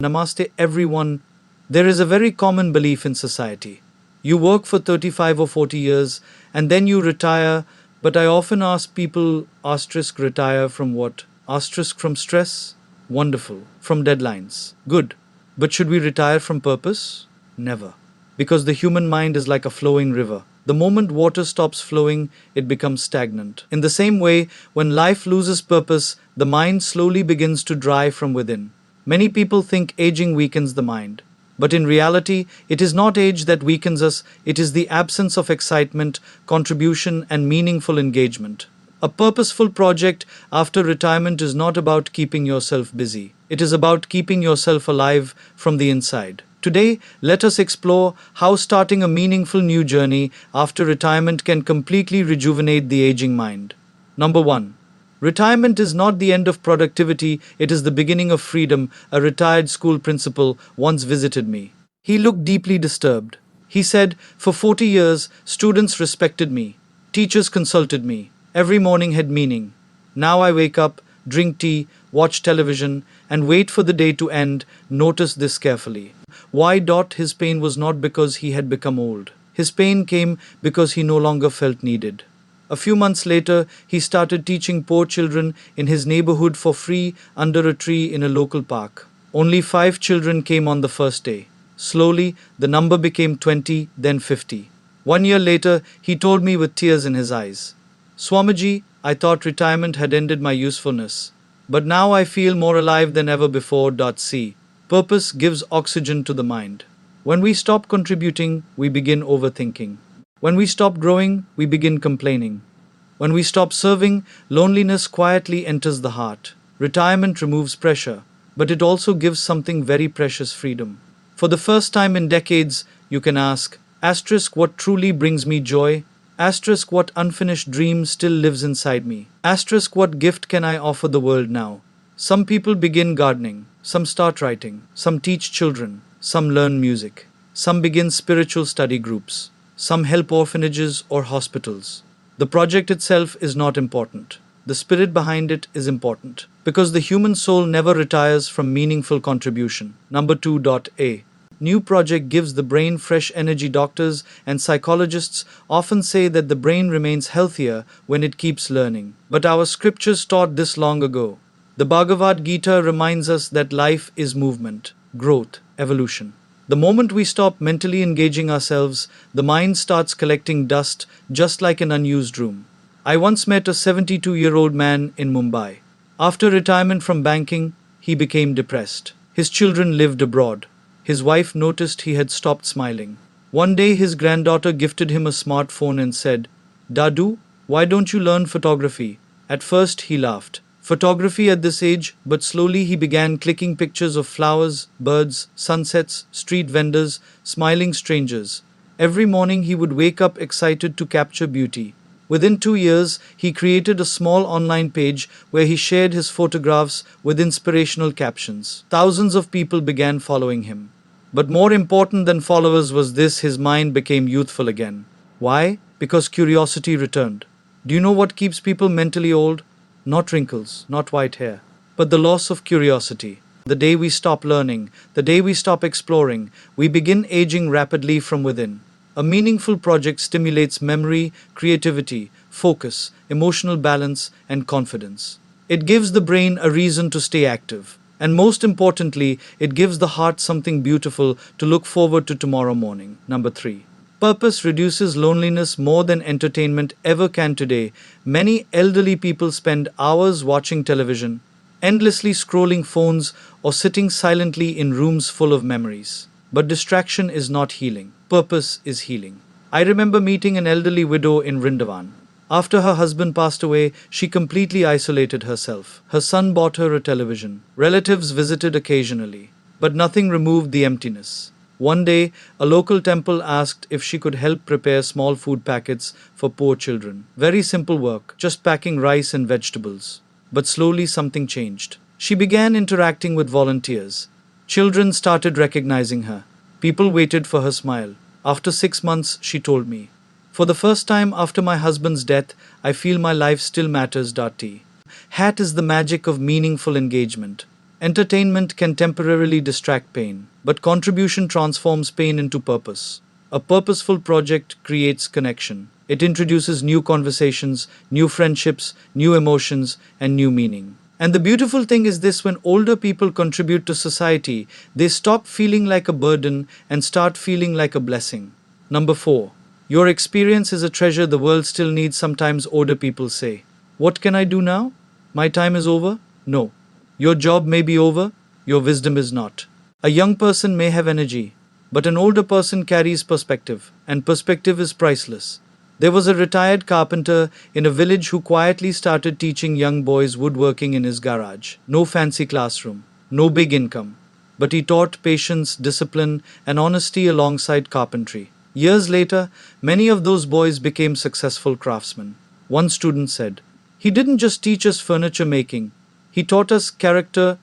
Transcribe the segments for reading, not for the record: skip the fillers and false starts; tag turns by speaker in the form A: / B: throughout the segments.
A: Namaste, everyone. There is a very common belief in society. You work for 35 or 40 years and then you retire, but I often ask people, asterisk retire from what? Asterisk from stress? Wonderful. From deadlines? Good. But should we retire from purpose? Never. Because the human mind is like a flowing river. The moment water stops flowing, it becomes stagnant. In the same way, when life loses purpose, the mind slowly begins to dry from within. Many people think aging weakens the mind. But in reality, it is not age that weakens us, it is the absence of excitement, contribution, and meaningful engagement. A purposeful project after retirement is not about keeping yourself busy. It is about keeping yourself alive from the inside. Today, let us explore how starting a meaningful new journey after retirement can completely rejuvenate the aging mind. Number 1. Retirement is not the end of productivity, it is the beginning of freedom. A retired school principal once visited me. He looked deeply disturbed. He said, "For 40 years, students respected me. Teachers consulted me. Every morning had meaning. Now I wake up, drink tea, watch television, and wait for the day to end." Notice this carefully. Why? His pain was not because he had become old. His pain came because he no longer felt needed. A few months later, he started teaching poor children in his neighborhood for free under a tree in a local park. Only 5 children came on the first day. Slowly, the number became 20, then 50. 1 year later, he told me with tears in his eyes, "Swamiji, I thought retirement had ended my usefulness. But now I feel more alive than ever before." See, purpose gives oxygen to the mind. When we stop contributing, we begin overthinking. When we stop growing, we begin complaining. When we stop serving, loneliness quietly enters the heart. Retirement removes pressure, but it also gives something very precious: freedom. For the first time in decades, you can ask, asterisk, what truly brings me joy? Asterisk, what unfinished dream still lives inside me? Asterisk, what gift can I offer the world now? Some people begin gardening, some start writing, some teach children, some learn music, some begin spiritual study groups, some help orphanages or hospitals. The project itself is not important. The spirit behind it is important, because the human soul never retires from meaningful contribution. Number 2. New project gives the brain fresh energy. Doctors and psychologists often say that the brain remains healthier when it keeps learning. But our scriptures taught this long ago. The Bhagavad Gita reminds us that life is movement, growth, evolution. The moment we stop mentally engaging ourselves, the mind starts collecting dust, just like an unused room. I once met a 72-year-old man in Mumbai. After retirement from banking, he became depressed. His children lived abroad. His wife noticed he had stopped smiling. One day his granddaughter gifted him a smartphone and said, "Dadu, why don't you learn photography?" At first he laughed. Photography at this age, but slowly he began clicking pictures of flowers, birds, sunsets, street vendors, smiling strangers. Every morning he would wake up excited to capture beauty. Within 2 years, he created a small online page where he shared his photographs with inspirational captions. Thousands of people began following him. But more important than followers was this: his mind became youthful again. Why? Because curiosity returned. Do you know what keeps people mentally old? Not wrinkles, not white hair, but the loss of curiosity. The day we stop learning, the day we stop exploring, we begin aging rapidly from within. A meaningful project stimulates memory, creativity, focus, emotional balance, and confidence. It gives the brain a reason to stay active. And most importantly, it gives the heart something beautiful to look forward to tomorrow morning. Number 3. Purpose reduces loneliness more than entertainment ever can. Today, many elderly people spend hours watching television, endlessly scrolling phones, or sitting silently in rooms full of memories. But distraction is not healing. Purpose is healing. I remember meeting an elderly widow in Vrindavan. After her husband passed away, she completely isolated herself. Her son bought her a television. Relatives visited occasionally, but nothing removed the emptiness. One day, a local temple asked if she could help prepare small food packets for poor children. Very simple work, just packing rice and vegetables. But slowly something changed. She began interacting with volunteers. Children started recognizing her. People waited for her smile. After 6 months, she told me, "For the first time after my husband's death, I feel my life still matters." Hat is the magic of meaningful engagement. Entertainment can temporarily distract pain, but contribution transforms pain into purpose. A purposeful project creates connection. It introduces new conversations, new friendships, new emotions, and new meaning. And the beautiful thing is this: when older people contribute to society, they stop feeling like a burden and start feeling like a blessing. Number 4. Your experience is a treasure the world still needs. Sometimes older people say, "What can I do now? My time is over." No. Your job may be over, your wisdom is not. A young person may have energy, but an older person carries perspective, and perspective is priceless. There was a retired carpenter in a village who quietly started teaching young boys woodworking in his garage. No fancy classroom, no big income, but he taught patience, discipline, and honesty alongside carpentry. Years later, many of those boys became successful craftsmen. One student said, "He didn't just teach us furniture making, he taught us character."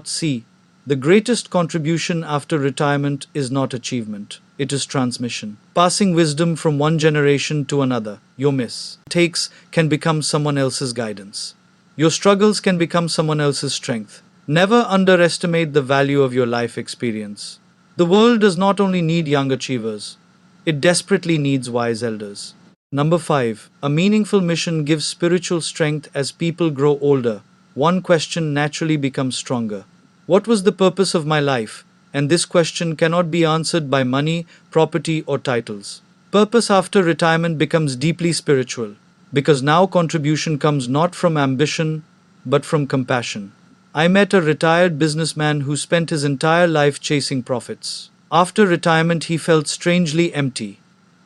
A: C. The greatest contribution after retirement is not achievement, it is transmission. Passing wisdom from one generation to another. Your mistakes can become someone else's guidance. Your struggles can become someone else's strength. Never underestimate the value of your life experience. The world does not only need young achievers, it desperately needs wise elders. Number 5. A meaningful mission gives spiritual strength. As people grow older, one question naturally becomes stronger. What was the purpose of my life? And this question cannot be answered by money, property, or titles. Purpose after retirement becomes deeply spiritual, because now contribution comes not from ambition, but from compassion. I met a retired businessman who spent his entire life chasing profits. After retirement, he felt strangely empty.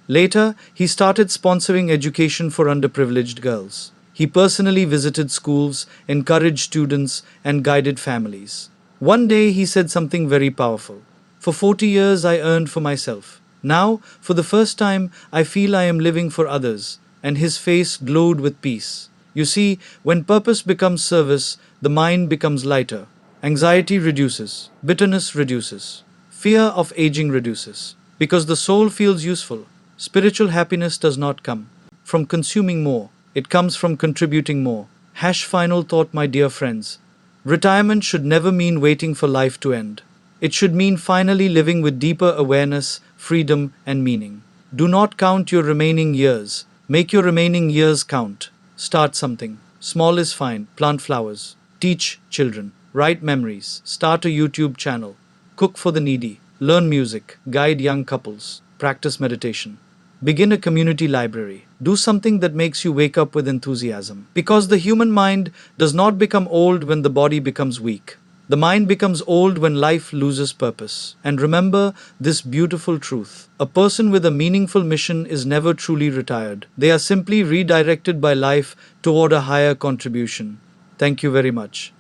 A: Later, he started sponsoring education for underprivileged girls. He personally visited schools, encouraged students, and guided families. One day he said something very powerful. "For 40 years I earned for myself. Now, for the first time, I feel I am living for others." And his face glowed with peace. You see, when purpose becomes service, the mind becomes lighter. Anxiety reduces, bitterness reduces, fear of aging reduces, because the soul feels useful. Spiritual happiness does not come from consuming more, it comes from contributing more. Final thought, my dear friends. Retirement should never mean waiting for life to end. It should mean finally living with deeper awareness, freedom, and meaning. Do not count your remaining years. Make your remaining years count. Start something. Small is fine. Plant flowers. Teach children. Write memories. Start a YouTube channel. Cook for the needy. Learn music. Guide young couples. Practice meditation. Begin a community library. Do something that makes you wake up with enthusiasm. Because the human mind does not become old when the body becomes weak. The mind becomes old when life loses purpose. And remember this beautiful truth: a person with a meaningful mission is never truly retired. They are simply redirected by life toward a higher contribution. Thank you very much.